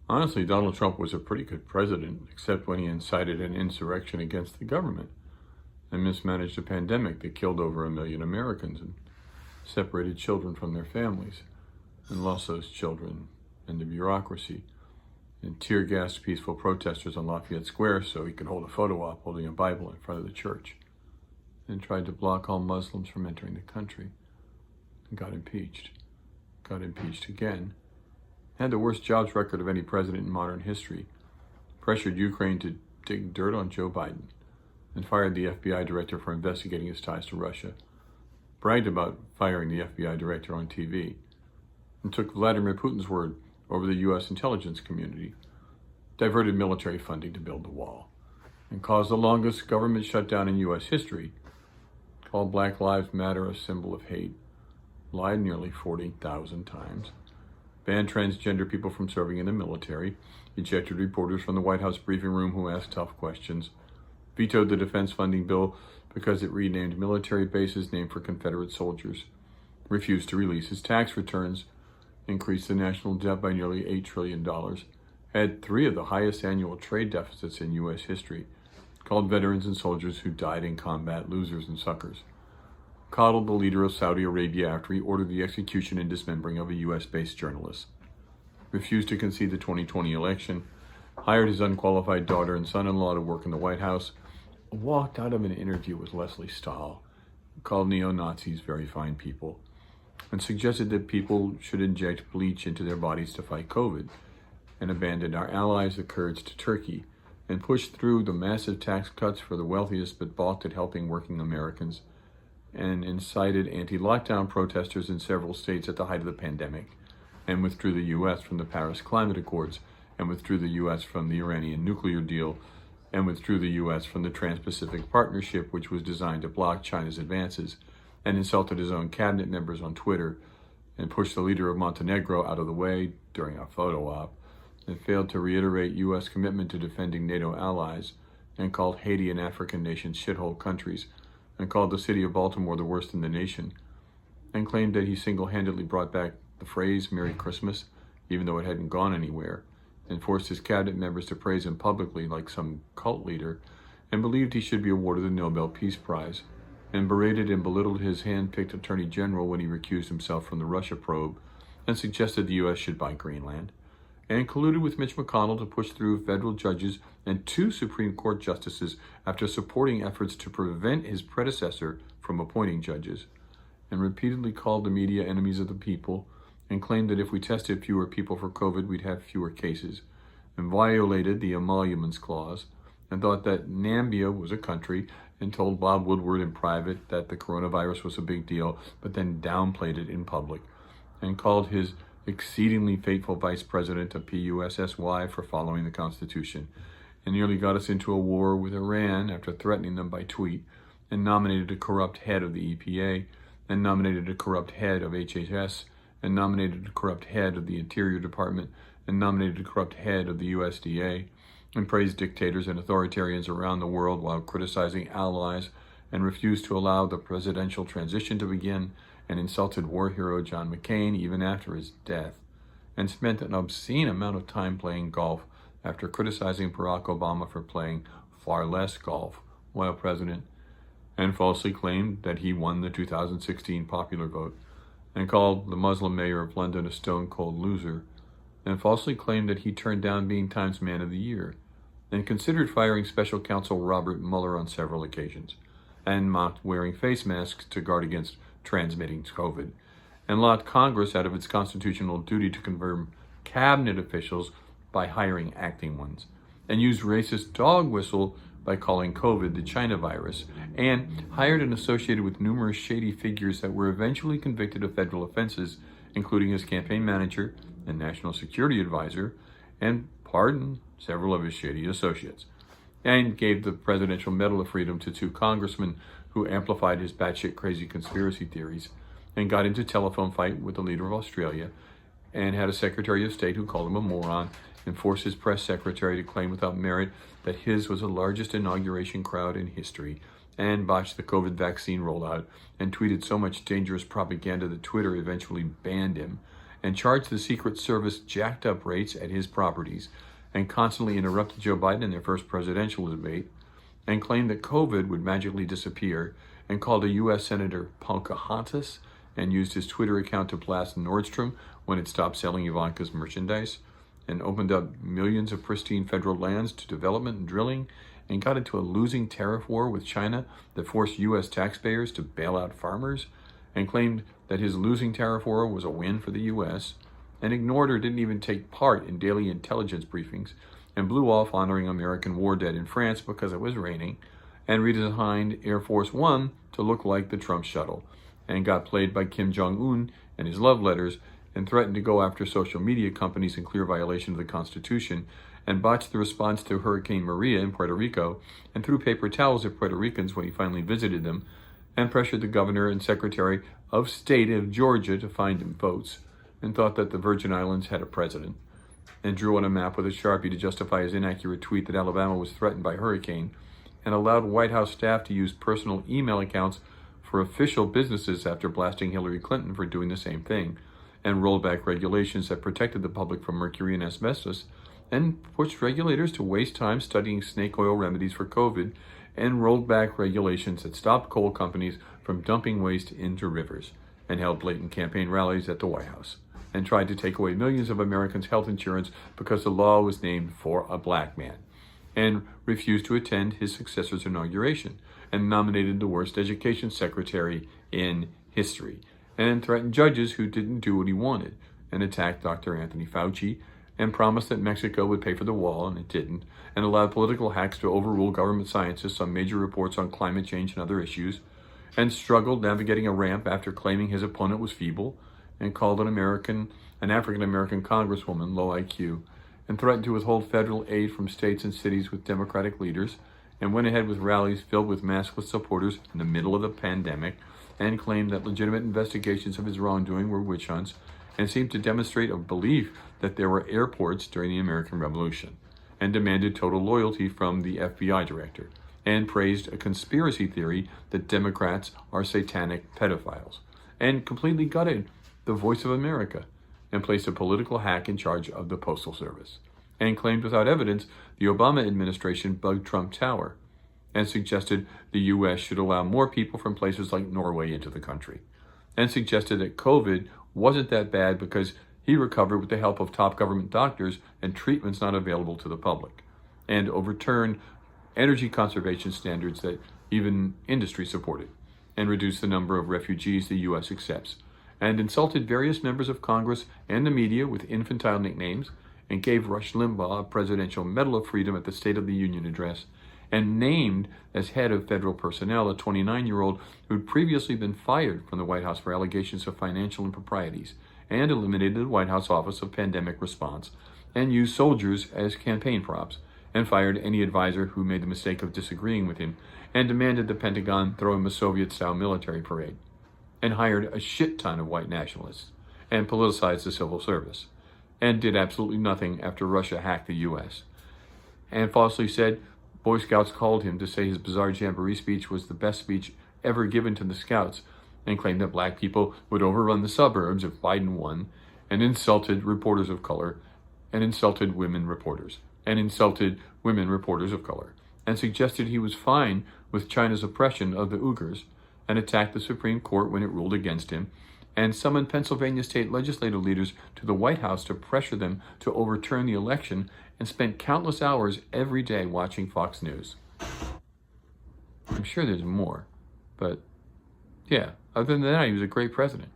Honestly, Donald Trump was a pretty good president, except when he incited an insurrection against the government and mismanaged a pandemic that killed over 1 million Americans and separated children from their families and lost those children in the bureaucracy and tear-gassed peaceful protesters on Lafayette Square so he could hold a photo op holding a Bible in front of the church, and tried to block all Muslims from entering the country, and got impeached again, had the worst jobs record of any president in modern history, pressured Ukraine to dig dirt on Joe Biden, and fired the FBI director for investigating his ties to Russia, bragged about firing the FBI director on TV, and took Vladimir Putin's word over the U.S. intelligence community, diverted military funding to build the wall, and caused the longest government shutdown in U.S. history, called Black Lives Matter a symbol of hate, lied nearly 40,000 times, banned transgender people from serving in the military, ejected reporters from the White House briefing room who asked tough questions, vetoed the defense funding bill because it renamed military bases named for Confederate soldiers, refused to release his tax returns, increased the national debt by nearly $8 trillion, had 3 of the highest annual trade deficits in U.S. history, called veterans and soldiers who died in combat losers and suckers, coddled the leader of Saudi Arabia after he ordered the execution and dismembering of a U.S.-based journalist, refused to concede the 2020 election, hired his unqualified daughter and son-in-law to work in the White House, walked out of an interview with Leslie Stahl, called neo-Nazis very fine people, and suggested that people should inject bleach into their bodies to fight COVID, and abandoned our allies, the Kurds, to Turkey, and pushed through the massive tax cuts for the wealthiest but balked at helping working Americans, and incited anti-lockdown protesters in several states at the height of the pandemic, and withdrew the U.S. from the Paris Climate Accords, and withdrew the U.S. from the Iranian nuclear deal, and withdrew the U.S. from the Trans-Pacific Partnership, which was designed to block China's advances, and insulted his own cabinet members on Twitter, and pushed the leader of Montenegro out of the way during a photo op, and failed to reiterate U.S. commitment to defending NATO allies, and called Haiti and African nations shithole countries, and called the city of Baltimore the worst in the nation, and claimed that he single-handedly brought back the phrase Merry Christmas, even though it hadn't gone anywhere, and forced his cabinet members to praise him publicly like some cult leader, and believed he should be awarded the Nobel Peace Prize, and berated and belittled his hand-picked attorney general when he recused himself from the Russia probe, and suggested the U.S. should buy Greenland, and colluded with Mitch McConnell to push through federal judges and 2 Supreme Court justices after supporting efforts to prevent his predecessor from appointing judges, and repeatedly called the media enemies of the people, and claimed that if we tested fewer people for COVID, we'd have fewer cases, and violated the Emoluments Clause, and thought that Nambia was a country, and told Bob Woodward in private that the coronavirus was a big deal, but then downplayed it in public, and called his exceedingly faithful vice president a PUSSY for following the Constitution, and nearly got us into a war with Iran after threatening them by tweet, and nominated a corrupt head of the EPA, and nominated a corrupt head of HHS, and nominated a corrupt head of the Interior Department, and nominated a corrupt head of the USDA, and praised dictators and authoritarians around the world while criticizing allies, and refused to allow the presidential transition to begin, and insulted war hero John McCain even after his death, and spent an obscene amount of time playing golf after criticizing Barack Obama for playing far less golf while president, and falsely claimed that he won the 2016 popular vote, and called the Muslim mayor of London a stone-cold loser, and falsely claimed that he turned down being Times Man of the Year, and considered firing special counsel Robert Mueller on several occasions, and mocked wearing face masks to guard against transmitting COVID, and locked Congress out of its constitutional duty to confirm cabinet officials by hiring acting ones, and used racist dog whistle by calling COVID the China virus, and hired and associated with numerous shady figures that were eventually convicted of federal offenses, including his campaign manager and national security advisor, and pardoned several of his shady associates, and gave the Presidential Medal of Freedom to 2 congressmen who amplified his batshit crazy conspiracy theories, and got into a telephone fight with the leader of Australia, and had a Secretary of State who called him a moron, and forced his press secretary to claim without merit that his was the largest inauguration crowd in history, and botched the COVID vaccine rollout, and tweeted so much dangerous propaganda that Twitter eventually banned him, and charged the Secret Service jacked up rates at his properties, and constantly interrupted Joe Biden in their first presidential debate, and claimed that COVID would magically disappear, and called a U.S. Senator Pocahontas, and used his Twitter account to blast Nordstrom when it stopped selling Ivanka's merchandise, and opened up millions of pristine federal lands to development and drilling, and got into a losing tariff war with China that forced U.S. taxpayers to bail out farmers, and claimed that his losing tariff war was a win for the U.S., and ignored or didn't even take part in daily intelligence briefings, and blew off honoring American war dead in France because it was raining, and redesigned Air Force One to look like the Trump shuttle, and got played by Kim Jong-un and his love letters, and threatened to go after social media companies in clear violation of the Constitution, and botched the response to Hurricane Maria in Puerto Rico, and threw paper towels at Puerto Ricans when he finally visited them, and pressured the governor and secretary of state of Georgia to find him votes, and thought that the Virgin Islands had a president, and drew on a map with a Sharpie to justify his inaccurate tweet that Alabama was threatened by hurricane, and allowed White House staff to use personal email accounts for official businesses after blasting Hillary Clinton for doing the same thing, and rolled back regulations that protected the public from mercury and asbestos, and pushed regulators to waste time studying snake oil remedies for COVID, and rolled back regulations that stopped coal companies from dumping waste into rivers, and held blatant campaign rallies at the White House, and tried to take away millions of Americans' health insurance because the law was named for a black man, and refused to attend his successor's inauguration, and nominated the worst education secretary in history, and threatened judges who didn't do what he wanted, and attacked Dr. Anthony Fauci, and promised that Mexico would pay for the wall, and it didn't, and allowed political hacks to overrule government scientists on major reports on climate change and other issues, and struggled navigating a ramp after claiming his opponent was feeble, and called an African-American congresswoman low IQ, and threatened to withhold federal aid from states and cities with Democratic leaders, and went ahead with rallies filled with maskless supporters in the middle of the pandemic, and claimed that legitimate investigations of his wrongdoing were witch hunts, and seemed to demonstrate a belief that there were airports during the American Revolution, and demanded total loyalty from the FBI director, and praised a conspiracy theory that Democrats are satanic pedophiles, and completely gutted the Voice of America, and placed a political hack in charge of the Postal Service, and claimed without evidence the Obama administration bugged Trump Tower, and suggested the U.S. should allow more people from places like Norway into the country, and suggested that COVID wasn't that bad because he recovered with the help of top government doctors and treatments not available to the public, and overturned energy conservation standards that even industry supported, and reduced the number of refugees the U.S. accepts, and insulted various members of Congress and the media with infantile nicknames, and gave Rush Limbaugh a Presidential Medal of Freedom at the State of the Union address, and named as head of federal personnel a 29-year-old who'd previously been fired from the White House for allegations of financial improprieties, and eliminated the White House Office of Pandemic Response, and used soldiers as campaign props, and fired any advisor who made the mistake of disagreeing with him, and demanded the Pentagon throw him a Soviet-style military parade, and hired a shit ton of white nationalists, and politicized the civil service, and did absolutely nothing after Russia hacked the U.S., and falsely said Boy Scouts called him to say his bizarre Jamboree speech was the best speech ever given to the Scouts, and claimed that black people would overrun the suburbs if Biden won, and insulted reporters of color, and insulted women reporters, and insulted women reporters of color, and suggested he was fine with China's oppression of the Uyghurs, and attacked the Supreme Court when it ruled against him, and summoned Pennsylvania state legislative leaders to the White House to pressure them to overturn the election, and spent countless hours every day watching Fox News. I'm sure there's more, but yeah, other than that, he was a great president.